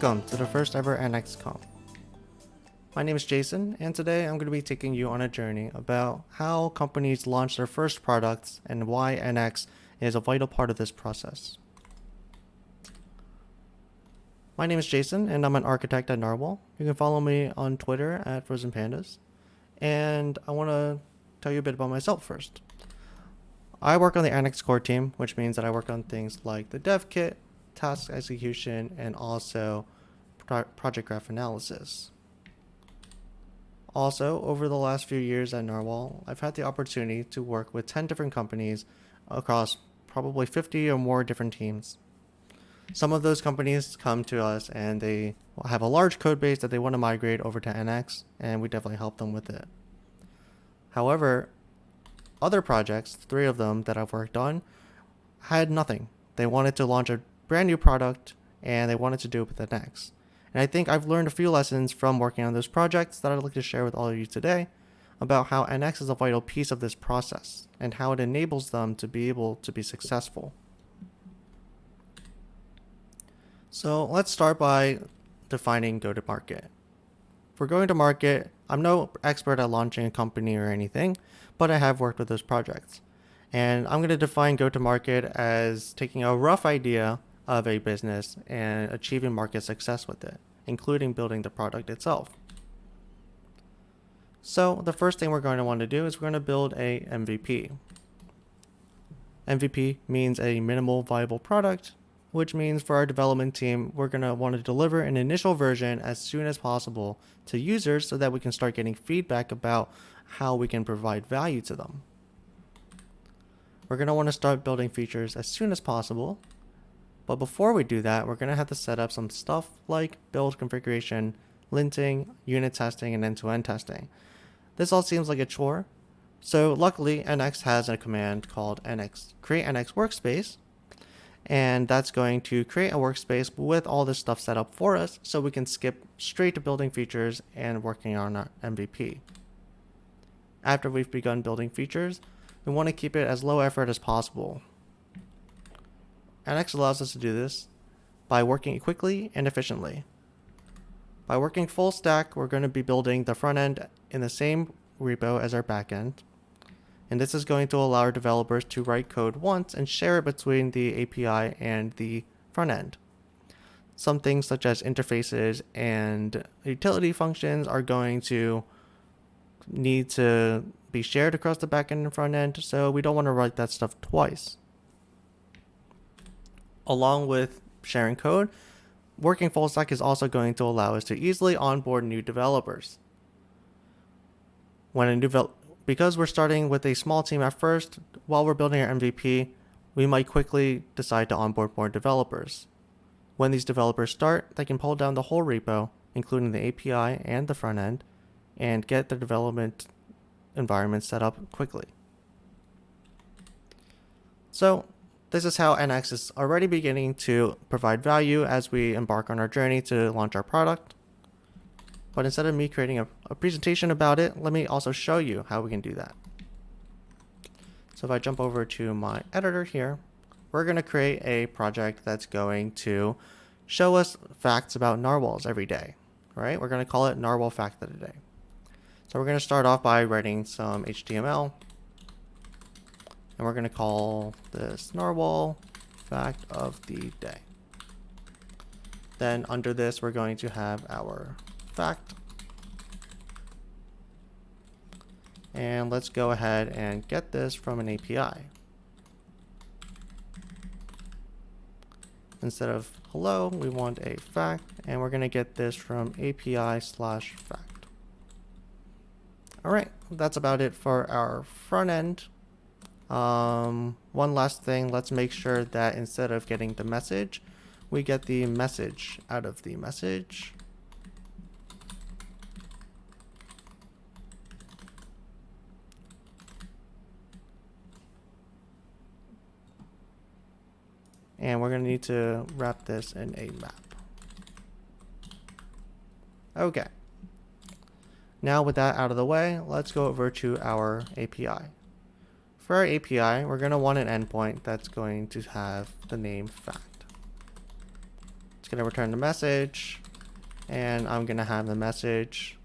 Welcome to the first ever NX Conf. My name is Jason, and today I'm going to be taking you on a journey about how companies launch their first products and why NX is a vital part of this process. My name is Jason, and I'm an architect at Narwhal. You can follow me on Twitter at Frozen Pandas, and I want to tell you a bit about myself first. I work on the NX core team, which means that I work on things like the dev kit, task execution, and also project graph analysis. Also, over the last few years at Narwhal, I've had the opportunity to work with 10 different companies across probably 50 or more different teams. Some of those companies come to us and they have a large code base that they want to migrate over to NX, and we definitely help them with it. However, other projects, 3 of them that I've worked on, had nothing. They wanted to launch a brand new product and they wanted to do it with NX. And I think I've learned a few lessons from working on those projects that I'd like to share with all of you today about how NX is a vital piece of this process and how it enables them to be able to be successful. So let's start by defining go-to-market. For going to market, I'm no expert at launching a company or anything, but I have worked with those projects. And I'm going to define go-to-market as taking a rough idea of a business and achieving market success with it, including building the product itself. So the first thing we're going to want to do is we're going to build a MVP. MVP means a minimal viable product, which means for our development team, we're going to want to deliver an initial version as soon as possible to users so that we can start getting feedback about how we can provide value to them. We're going to want to start building features as soon as possible. But before we do that, we're going to have to set up some stuff like build configuration, linting, unit testing, and end-to-end testing. This all seems like a chore. So luckily, NX has a command called create NX workspace. And that's going to create a workspace with all this stuff set up for us so we can skip straight to building features and working on our MVP. After we've begun building features, we want to keep it as low effort as possible. NX allows us to do this by working quickly and efficiently. By working full stack, we're going to be building the front end in the same repo as our back end. And this is going to allow our developers to write code once and share it between the API and the front end. Some things such as interfaces and utility functions are going to need to be shared across the back end and front end, so we don't want to write that stuff twice. Along with sharing code, working full stack is also going to allow us to easily onboard new developers. Because we're starting with a small team at first, while we're building our MVP, we might quickly decide to onboard more developers. When these developers start, they can pull down the whole repo, including the API and the front end, and get the development environment set up quickly. So this is how NX is already beginning to provide value as we embark on our journey to launch our product. But instead of me creating a presentation about it, let me also show you how we can do that. So if I jump over to my editor here, we're going to create a project that's going to show us facts about narwhals every day, right? We're going to call it Narwhal Fact of the Day. So we're going to start off by writing some HTML. And we're going to call this Narwhal Fact of the Day. Then under this, we're going to have our fact. And let's go ahead and get this from an API. Instead of hello, we want a fact, and we're going to get this from API/fact. All right, that's about it for our front end. One last thing, let's make sure that instead of getting the message, we get the message out of the message. And we're going to need to wrap this in a map. Okay. Now with that out of the way, let's go over to our API. For our API, we're going to want an endpoint that's going to have the name fact. It's going to return the message, and I'm going to have the message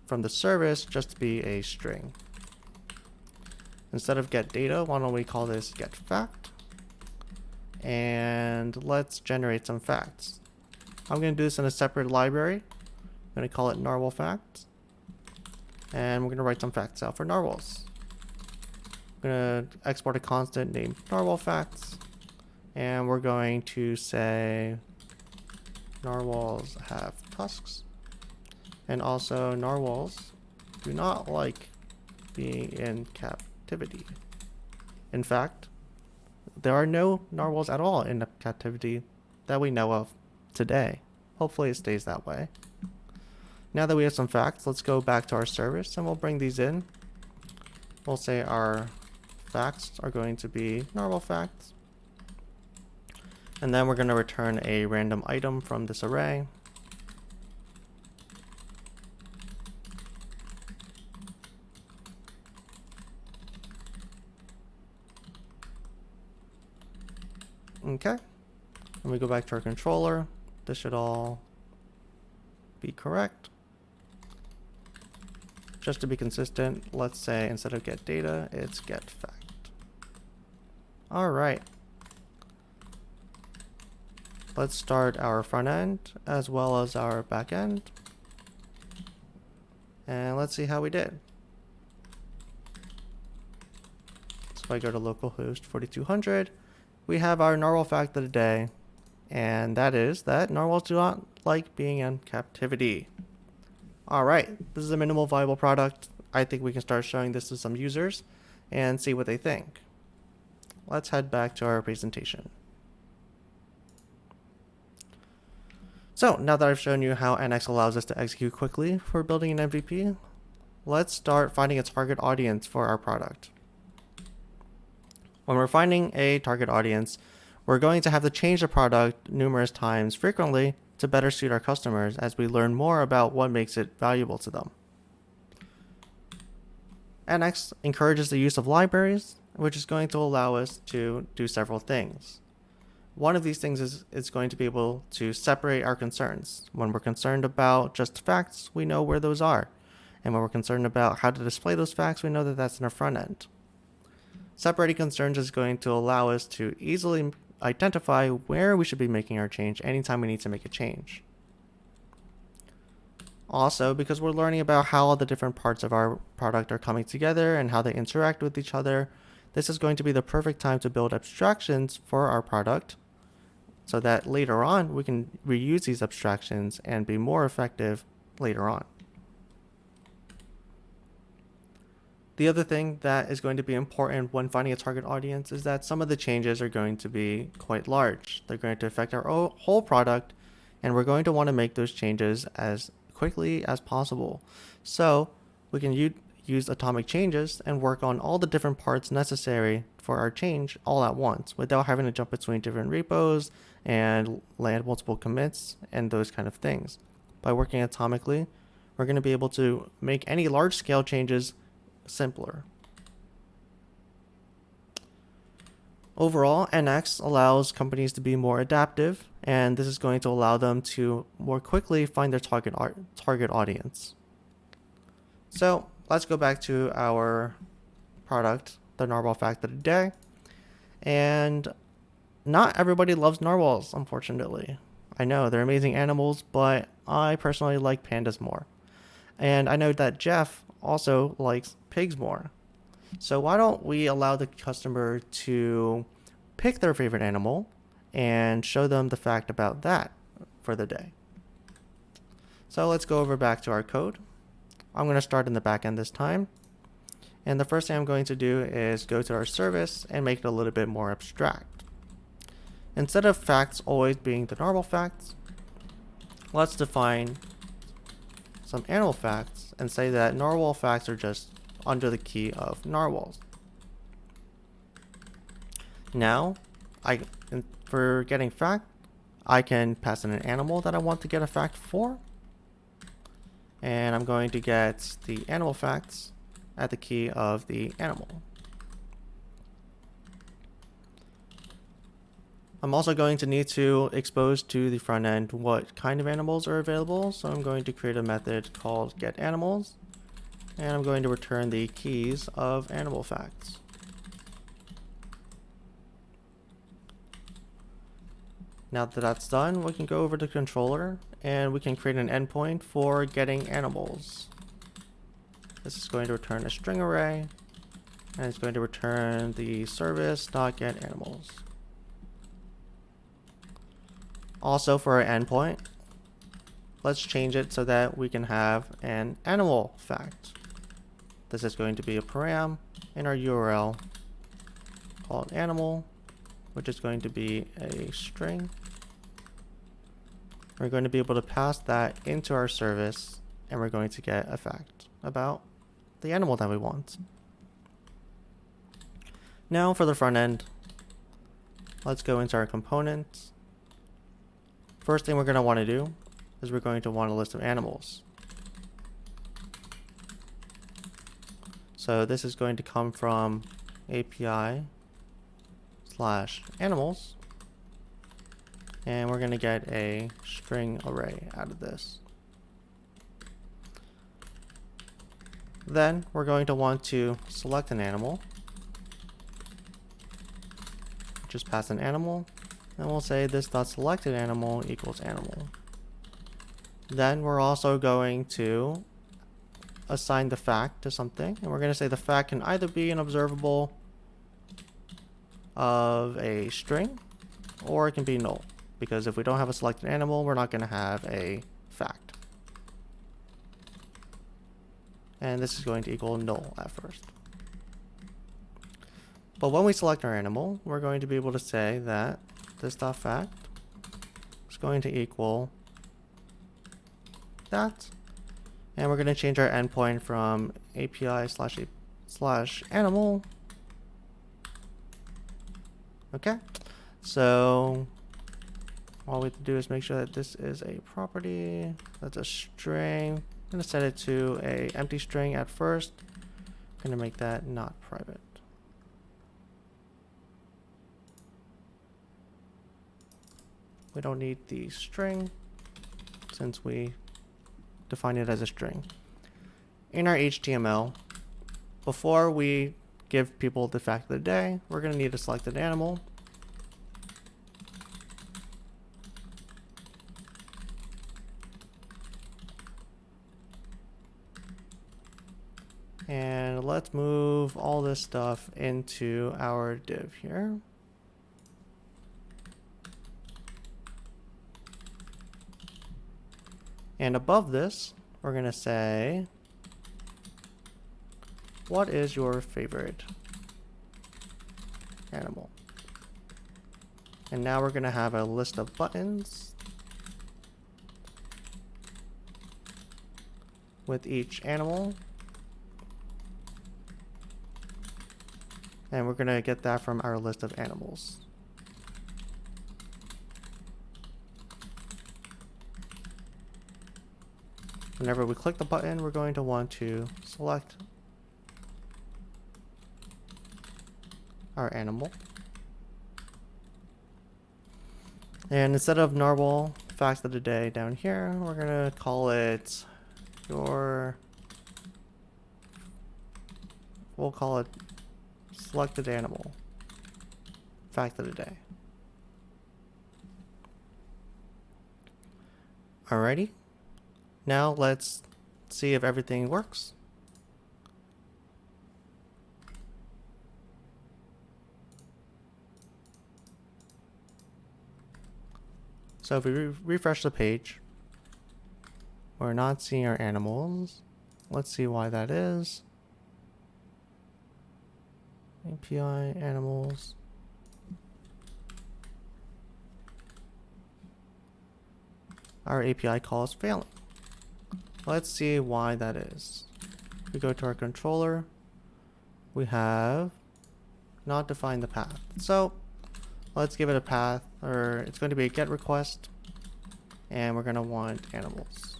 from the service just to be a string. Instead of get data, why don't we call this get fact? And let's generate some facts. I'm going to do this in a separate library. I'm going to call it narwhal facts. And we're going to write some facts out for narwhals. I'm going to export a constant named narwhal facts. And we're going to say narwhals have tusks. And also narwhals do not like being in captivity. In fact, there are no narwhals at all in captivity that we know of today. Hopefully it stays that way. Now that we have some facts, let's go back to our service and we'll bring these in. We'll say our facts are going to be narwhal facts. And then we're going to return a random item from this array. Okay. When we go back to our controller, this should all be correct. Just to be consistent, let's say instead of get data, it's get fact. All right. Let's start our front end as well as our back end. And let's see how we did. So if I go to localhost 4200, we have our narwhal fact of the day. And that is that narwhals do not like being in captivity. All right, this is a minimal viable product. I think we can start showing this to some users and see what they think. Let's head back to our presentation. So now that I've shown you how NX allows us to execute quickly for building an MVP, let's start finding a target audience for our product. When we're finding a target audience, we're going to have to change the product numerous times frequently to better suit our customers as we learn more about what makes it valuable to them. NX encourages the use of libraries, which is going to allow us to do several things. One of these things is it's going to be able to separate our concerns. When we're concerned about just facts, we know where those are. And when we're concerned about how to display those facts, we know that that's in our front end. Separating concerns is going to allow us to easily identify where we should be making our change anytime we need to make a change. Also, because we're learning about how all the different parts of our product are coming together and how they interact with each other, this is going to be the perfect time to build abstractions for our product so that later on we can reuse these abstractions and be more effective later on. The other thing that is going to be important when finding a target audience is that some of the changes are going to be quite large. They're going to affect our whole product, and we're going to want to make those changes as quickly as possible. So we can use atomic changes and work on all the different parts necessary for our change all at once without having to jump between different repos and land multiple commits and those kind of things. By working atomically, we're going to be able to make any large-scale changes simpler. Overall, NX allows companies to be more adaptive, and this is going to allow them to more quickly find their target audience. So let's go back to our product, the narwhal fact of the day. And not everybody loves narwhals, unfortunately. I know they're amazing animals, but I personally like pandas more. And I know that Jeff also likes pigs more. So why don't we allow the customer to pick their favorite animal and show them the fact about that for the day. So let's go over back to our code. I'm going to start in the back end this time. And the first thing I'm going to do is go to our service and make it a little bit more abstract. Instead of facts always being the narwhal facts, let's define some animal facts and say that narwhal facts are just under the key of narwhals. Now, for getting fact, I can pass in an animal that I want to get a fact for. And I'm going to get the animal facts at the key of the animal. I'm also going to need to expose to the front end what kind of animals are available. So I'm going to create a method called getAnimals, and I'm going to return the keys of animal facts. Now that that's done, we can go over to the controller and we can create an endpoint for getting animals. This is going to return a string array, and it's going to return the service.getAnimals. Also, for our endpoint, let's change it so that we can have an animal fact. This is going to be a param in our URL called animal, which is going to be a string. We're going to be able to pass that into our service, and we're going to get a fact about the animal that we want. Now for the front end, let's go into our components. First thing we're going to want to do is we're going to want a list of animals. So this is going to come from API/animals, and we're going to get a string array out of this. Then we're going to want to select an animal. Just pass an animal, and we'll say this.selectedAnimal equals animal. Then we're also going to assign the fact to something, and we're going to say the fact can either be an observable of a string, or it can be null, because if we don't have a selected animal, we're not going to have a fact. And this is going to equal null at first. But when we select our animal, we're going to be able to say that this.fact is going to equal that. And we're going to change our endpoint from API/animal. Okay, so all we have to do is make sure that this is a property, that's a string. I'm going to set it to a empty string at first. I'm going to make that not private. We don't need the string since we define it as a string. In our HTML, before we give people the fact of the day, we're going to need a selected animal. And let's move all this stuff into our div here. And above this, we're going to say, what is your favorite animal? And now we're going to have a list of buttons with each animal. And we're going to get that from our list of animals. Whenever we click the button, we're going to want to select our animal. And instead of narwhal fact of the day down here, we're going to call it we'll call it selected animal fact of the day. Alrighty. Now let's see if everything works. So if we refresh the page, we're not seeing our animals. Let's see why that is. API animals. Our API call is failing. Let's see why that is. If we go to our controller, we have not defined the path. So let's give it a path, or it's going to be a get request, and we're going to want animals.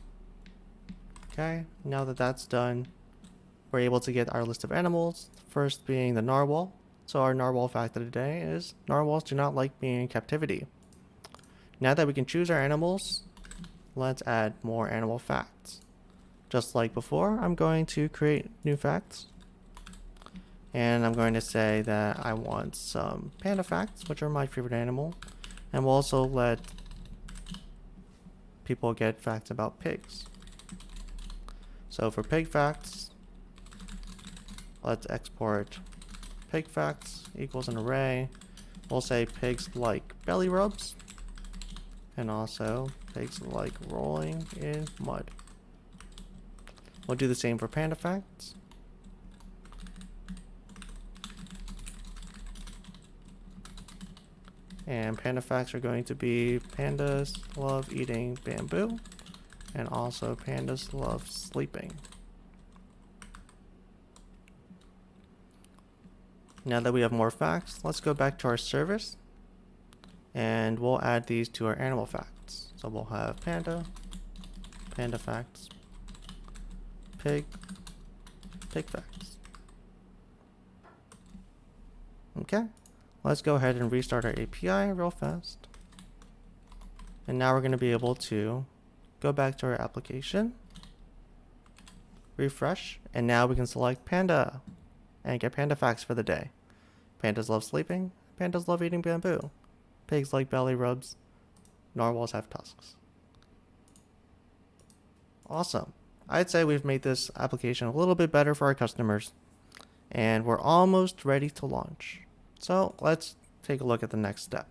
Okay, now that that's done, we're able to get our list of animals, first being the narwhal. So our narwhal fact of the day is narwhals do not like being in captivity. Now that we can choose our animals, let's add more animal facts. Just like before, I'm going to create new facts. And I'm going to say that I want some panda facts, which are my favorite animal. And we'll also let people get facts about pigs. So for pig facts, let's export pig facts equals an array. We'll say pigs like belly rubs. And also pigs like rolling in mud. We'll do the same for panda facts. And panda facts are going to be pandas love eating bamboo, and also pandas love sleeping. Now that we have more facts, let's go back to our service, and we'll add these to our animal facts. So we'll have panda, panda facts, pig, pig facts. Okay. Let's go ahead and restart our API real fast. And now we're going to be able to go back to our application, refresh, and now we can select panda and get panda facts for the day. Pandas love sleeping, pandas love eating bamboo, pigs like belly rubs, narwhals have tusks. Awesome. I'd say we've made this application a little bit better for our customers, and we're almost ready to launch. So let's take a look at the next step.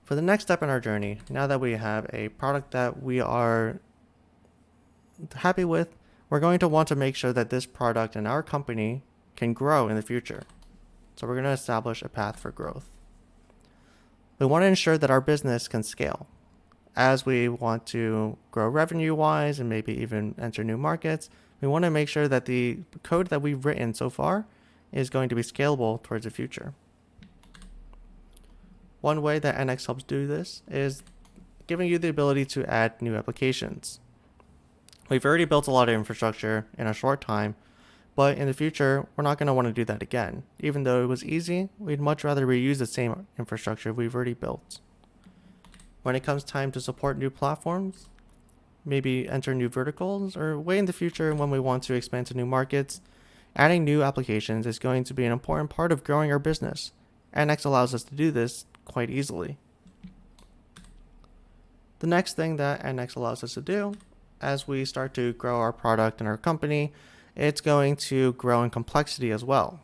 For the next step in our journey, now that we have a product that we are happy with, we're going to want to make sure that this product and our company can grow in the future. So we're going to establish a path for growth. We want to ensure that our business can scale. As we want to grow revenue-wise and maybe even enter new markets, we want to make sure that the code that we've written so far is going to be scalable towards the future. One way that NX helps do this is giving you the ability to add new applications. We've already built a lot of infrastructure in a short time, but in the future, we're not going to want to do that again. Even though it was easy, we'd much rather reuse the same infrastructure we've already built. When it comes time to support new platforms, maybe enter new verticals, or way in the future when we want to expand to new markets, adding new applications is going to be an important part of growing our business. NX allows us to do this quite easily. The next thing that NX allows us to do, as we start to grow our product and our company, it's going to grow in complexity as well.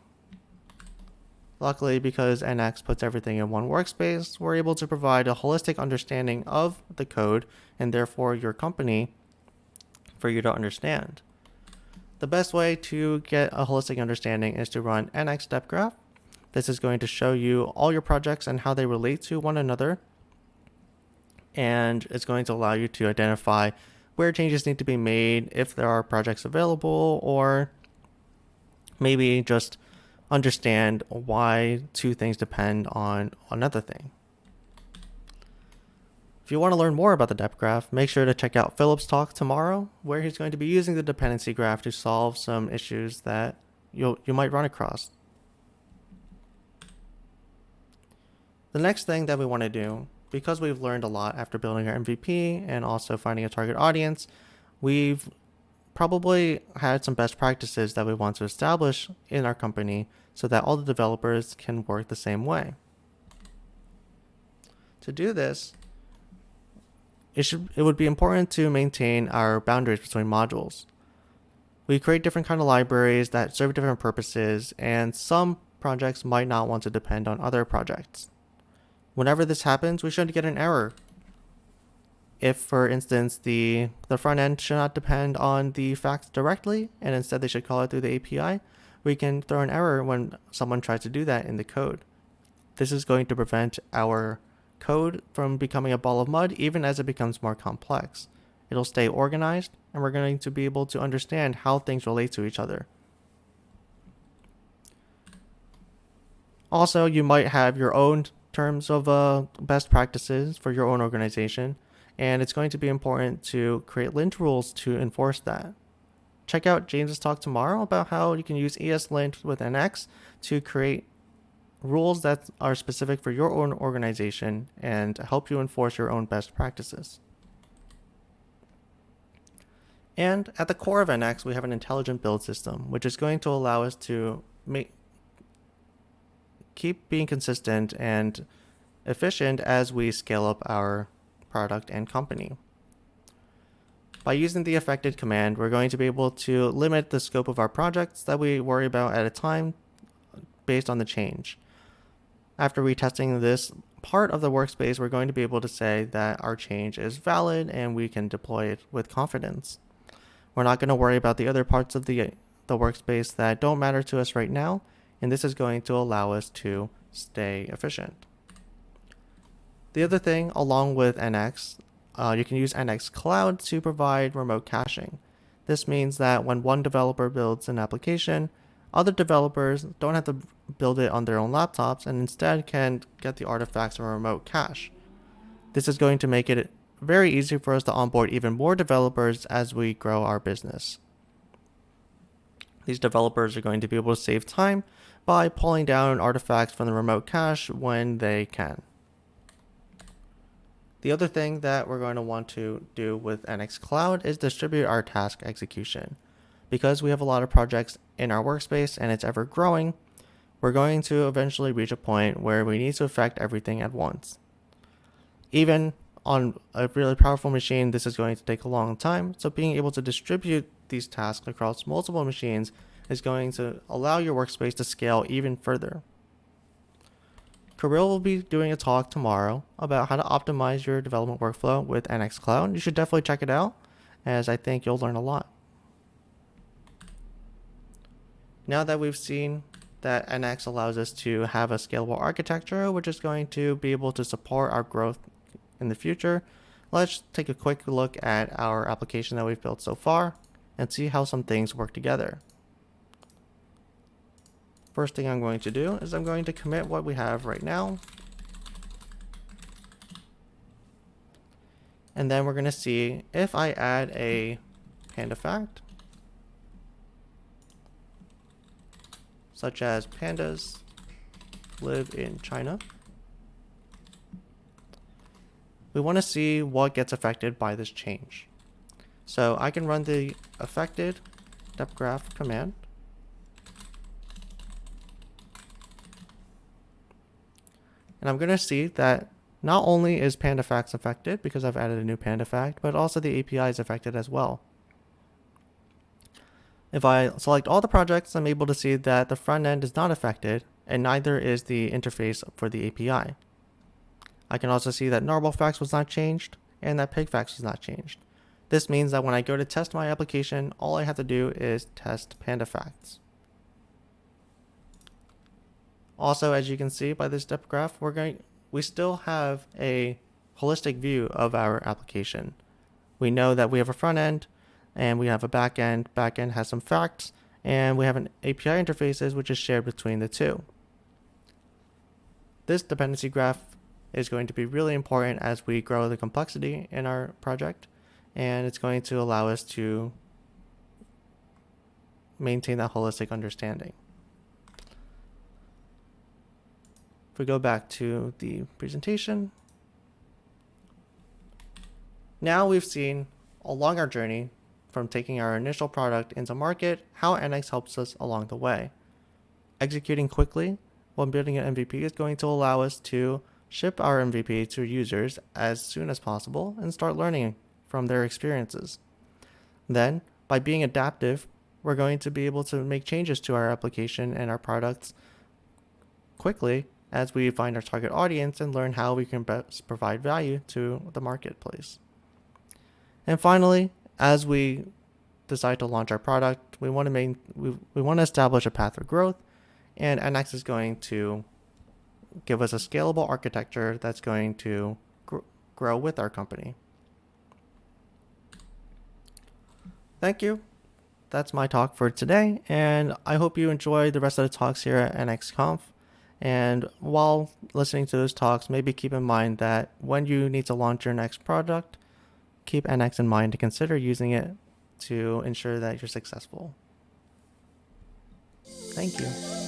Luckily, because NX puts everything in one workspace, we're able to provide a holistic understanding of the code and therefore your company for you to understand. The best way to get a holistic understanding is to run NX step graph. This is going to show you all your projects and how they relate to one another. And it's going to allow you to identify where changes need to be made, if there are projects available, or maybe just understand why two things depend on another thing. If you want to learn more about the dep graph, make sure to check out Philip's talk tomorrow, where he's going to be using the dependency graph to solve some issues that you might run across. The next thing that we want to do, because we've learned a lot after building our MVP and also finding a target audience, we've probably had some best practices that we want to establish in our company so that all the developers can work the same way. To do this, it would be important to maintain our boundaries between modules. We create different kind of libraries that serve different purposes, and some projects might not want to depend on other projects. Whenever this happens, we shouldn't get an error. If, for instance, the front end should not depend on the facts directly, and instead they should call it through the API, we can throw an error when someone tries to do that in the code. This is going to prevent our code from becoming a ball of mud even as it becomes more complex. It'll stay organized, and we're going to be able to understand how things relate to each other. Also, you might have your own terms of best practices for your own organization, and it's going to be important to create lint rules to enforce that. check out James's talk tomorrow about how you can use ESLint with NX to create rules that are specific for your own organization and help you enforce your own best practices. And at the core of NX, we have an intelligent build system, which is going to allow us to keep being consistent and efficient as we scale up our product and company. By using the affected command, we're going to be able to limit the scope of our projects that we worry about at a time based on the change. After retesting this part of the workspace, we're going to be able to say that our change is valid and we can deploy it with confidence. We're not going to worry about the other parts of the workspace that don't matter to us right now, and this is going to allow us to stay efficient. The other thing, along with NX, you can use NX Cloud to provide remote caching. This means that when one developer builds an application, other developers don't have to build it on their own laptops and instead can get the artifacts from a remote cache. This is going to make it very easy for us to onboard even more developers as we grow our business. These developers are going to be able to save time by pulling down artifacts from the remote cache when they can. The other thing that we're going to want to do with NX Cloud is distribute our task execution. Because we have a lot of projects in our workspace and it's ever growing, we're going to eventually reach a point where we need to affect everything at once. Even on a really powerful machine, this is going to take a long time, so being able to distribute these tasks across multiple machines is going to allow your workspace to scale even further. Kirill will be doing a talk tomorrow about how to optimize your development workflow with NX Cloud. You should definitely check it out, as I think you'll learn a lot. Now that we've seen that NX allows us to have a scalable architecture, which is going to be able to support our growth in the future, let's take a quick look at our application that we've built so far and see how some things work together. First thing I'm going to do is I'm going to commit what we have right now. And then we're going to see if I add a panda fact, such as pandas live in China. We want to see what gets affected by this change. So I can run the affected depth graph command. And I'm going to see that not only is panda facts affected because I've added a new panda fact, but also the API is affected as well. If I select all the projects, I'm able to see that the front end is not affected, and neither is the interface for the API. I can also see that normal facts was not changed, and that pig facts was not changed. This means that when I go to test my application, all I have to do is test panda facts. Also, as you can see by this depth graph, we still have a holistic view of our application. We know that we have a front end, and we have a back end. Back end has some facts, and we have an API interfaces which is shared between the two. This dependency graph is going to be really important as we grow the complexity in our project, and it's going to allow us to maintain that holistic understanding. If we go back to the presentation, now we've seen along our journey from taking our initial product into market, how NX helps us along the way. Executing quickly when building an MVP is going to allow us to ship our MVP to users as soon as possible and start learning from their experiences. Then, by being adaptive, we're going to be able to make changes to our application and our products quickly as we find our target audience and learn how we can best provide value to the marketplace. And finally, as we decide to launch our product, we want to establish a path for growth, and NX is going to give us a scalable architecture that's going to grow with our company. Thank you. That's my talk for today, and I hope you enjoy the rest of the talks here at NX Conf. And while listening to those talks, maybe keep in mind that when you need to launch your next product, keep NX in mind to consider using it to ensure that you're successful. Thank you.